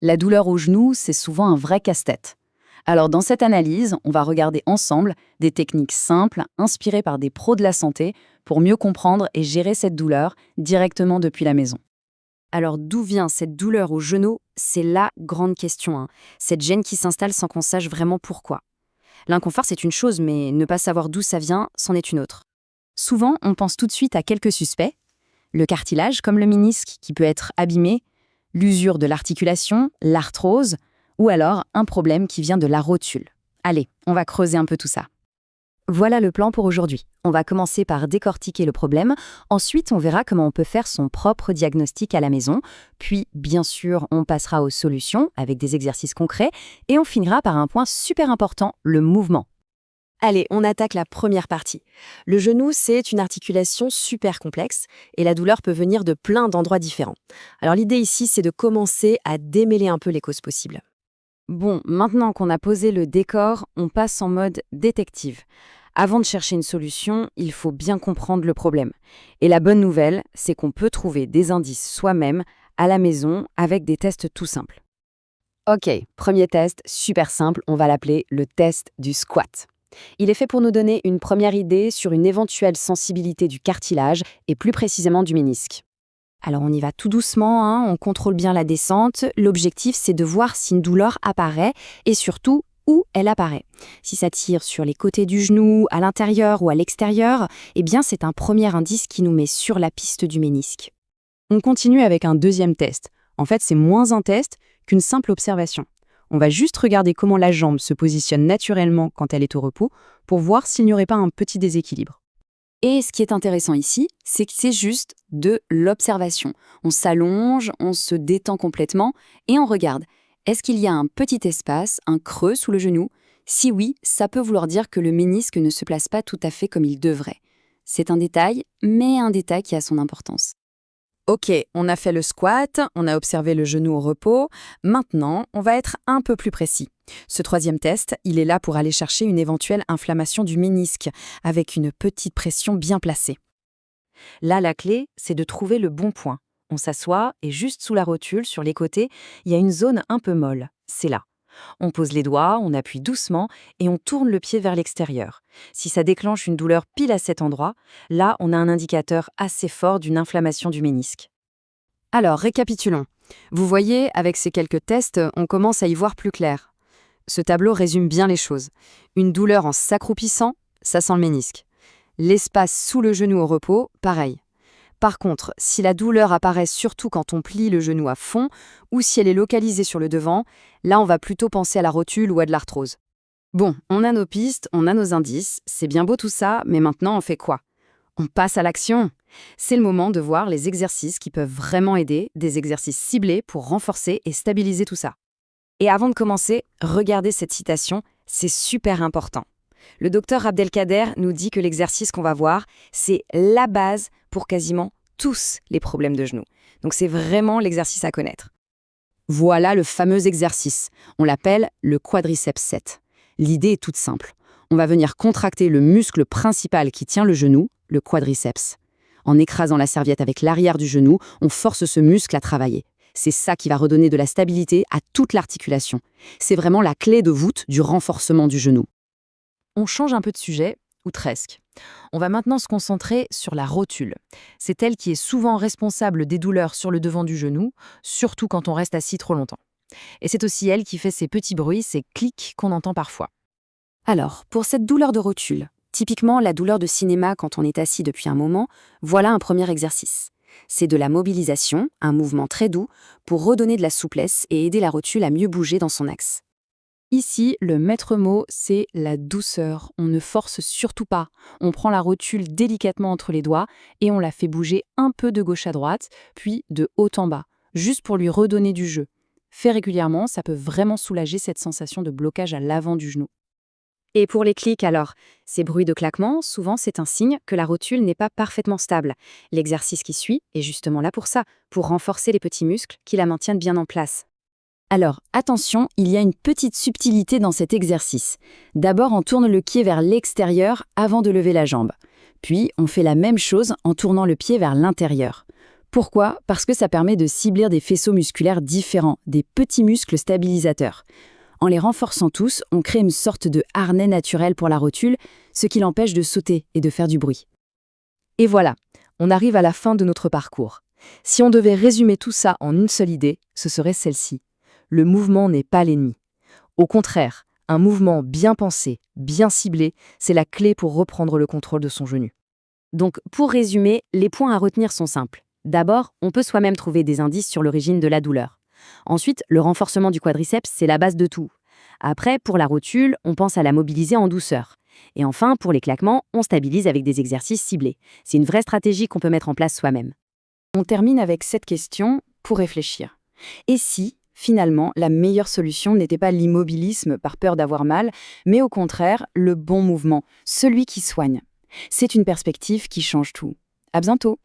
La douleur au genou, c'est souvent un vrai casse-tête. Alors dans cette analyse, on va regarder ensemble des techniques simples, inspirées par des pros de la santé, pour mieux comprendre et gérer cette douleur directement depuis la maison. Alors d'où vient cette douleur au genou? C'est la grande question, hein. Cette gêne qui s'installe sans qu'on sache vraiment pourquoi. L'inconfort, c'est une chose, mais ne pas savoir d'où ça vient, c'en est une autre. Souvent, on pense tout de suite à quelques suspects. Le cartilage, comme le ménisque, qui peut être abîmé, l'usure de l'articulation, l'arthrose, ou alors un problème qui vient de la rotule. Allez, on va creuser un peu tout ça. Voilà le plan pour aujourd'hui. On va commencer par décortiquer le problème, ensuite on verra comment on peut faire son propre diagnostic à la maison, puis bien sûr on passera aux solutions avec des exercices concrets, et on finira par un point super important, le mouvement. Allez, on attaque la première partie. Le genou, c'est une articulation super complexe et la douleur peut venir de plein d'endroits différents. Alors l'idée ici, c'est de commencer à démêler un peu les causes possibles. Bon, maintenant qu'on a posé le décor, on passe en mode détective. Avant de chercher une solution, il faut bien comprendre le problème. Et la bonne nouvelle, c'est qu'on peut trouver des indices soi-même, à la maison, avec des tests tout simples. Ok, premier test, super simple, on va l'appeler le test du squat. Il est fait pour nous donner une première idée sur une éventuelle sensibilité du cartilage et plus précisément du ménisque. Alors on y va tout doucement, hein, on contrôle bien la descente. L'objectif, c'est de voir si une douleur apparaît et surtout où elle apparaît. Si ça tire sur les côtés du genou, à l'intérieur ou à l'extérieur, eh bien c'est un premier indice qui nous met sur la piste du ménisque. On continue avec un deuxième test. En fait, c'est moins un test qu'une simple observation. On va juste regarder comment la jambe se positionne naturellement quand elle est au repos pour voir s'il n'y aurait pas un petit déséquilibre. Et ce qui est intéressant ici, c'est que c'est juste de l'observation. On s'allonge, on se détend complètement et on regarde. Est-ce qu'il y a un petit espace, un creux sous le genou? Si oui, ça peut vouloir dire que le ménisque ne se place pas tout à fait comme il devrait. C'est un détail, mais un détail qui a son importance. Ok, on a fait le squat, on a observé le genou au repos. Maintenant, on va être un peu plus précis. Ce troisième test, il est là pour aller chercher une éventuelle inflammation du ménisque, avec une petite pression bien placée. Là, la clé, c'est de trouver le bon point. On s'assoit et juste sous la rotule, sur les côtés, il y a une zone un peu molle. C'est là. On pose les doigts, on appuie doucement et on tourne le pied vers l'extérieur. Si ça déclenche une douleur pile à cet endroit, là, on a un indicateur assez fort d'une inflammation du ménisque. Alors, récapitulons. Vous voyez, avec ces quelques tests, on commence à y voir plus clair. Ce tableau résume bien les choses. Une douleur en s'accroupissant, ça sent le ménisque. L'espace sous le genou au repos, pareil. Par contre, si la douleur apparaît surtout quand on plie le genou à fond ou si elle est localisée sur le devant, là on va plutôt penser à la rotule ou à de l'arthrose. Bon, on a nos pistes, on a nos indices, c'est bien beau tout ça, mais maintenant on fait quoi? On passe à l'action. C'est le moment de voir les exercices qui peuvent vraiment aider, des exercices ciblés pour renforcer et stabiliser tout ça. Et avant de commencer, regardez cette citation, c'est super important. Le docteur Abdelkader nous dit que l'exercice qu'on va voir, c'est la base pour quasiment tous les problèmes de genoux. Donc c'est vraiment l'exercice à connaître. Voilà le fameux exercice. On l'appelle le quadriceps 7. L'idée est toute simple. On va venir contracter le muscle principal qui tient le genou, le quadriceps. En écrasant la serviette avec l'arrière du genou, on force ce muscle à travailler. C'est ça qui va redonner de la stabilité à toute l'articulation. C'est vraiment la clé de voûte du renforcement du genou. On change un peu de sujet, ou presque. On va maintenant se concentrer sur la rotule. C'est elle qui est souvent responsable des douleurs sur le devant du genou, surtout quand on reste assis trop longtemps. Et c'est aussi elle qui fait ces petits bruits, ces clics qu'on entend parfois. Alors, pour cette douleur de rotule, typiquement la douleur de cinéma quand on est assis depuis un moment, voilà un premier exercice. C'est de la mobilisation, un mouvement très doux, pour redonner de la souplesse et aider la rotule à mieux bouger dans son axe. Ici, le maître mot, c'est la douceur. On ne force surtout pas. On prend la rotule délicatement entre les doigts et on la fait bouger un peu de gauche à droite, puis de haut en bas, juste pour lui redonner du jeu. Fait régulièrement, ça peut vraiment soulager cette sensation de blocage à l'avant du genou. Et pour les clics alors, ces bruits de claquement, souvent c'est un signe que la rotule n'est pas parfaitement stable. L'exercice qui suit est justement là pour ça, pour renforcer les petits muscles qui la maintiennent bien en place. Alors, attention, il y a une petite subtilité dans cet exercice. D'abord, on tourne le pied vers l'extérieur avant de lever la jambe. Puis, on fait la même chose en tournant le pied vers l'intérieur. Pourquoi? Parce que ça permet de cibler des faisceaux musculaires différents, des petits muscles stabilisateurs. En les renforçant tous, on crée une sorte de harnais naturel pour la rotule, ce qui l'empêche de sauter et de faire du bruit. Et voilà, on arrive à la fin de notre parcours. Si on devait résumer tout ça en une seule idée, ce serait celle-ci. Le mouvement n'est pas l'ennemi. Au contraire, un mouvement bien pensé, bien ciblé, c'est la clé pour reprendre le contrôle de son genou. Donc, pour résumer, les points à retenir sont simples. D'abord, on peut soi-même trouver des indices sur l'origine de la douleur. Ensuite, le renforcement du quadriceps, c'est la base de tout. Après, pour la rotule, on pense à la mobiliser en douceur. Et enfin, pour les claquements, on stabilise avec des exercices ciblés. C'est une vraie stratégie qu'on peut mettre en place soi-même. On termine avec cette question pour réfléchir. Et si, finalement, la meilleure solution n'était pas l'immobilisme par peur d'avoir mal, mais au contraire, le bon mouvement, celui qui soigne? C'est une perspective qui change tout. À bientôt!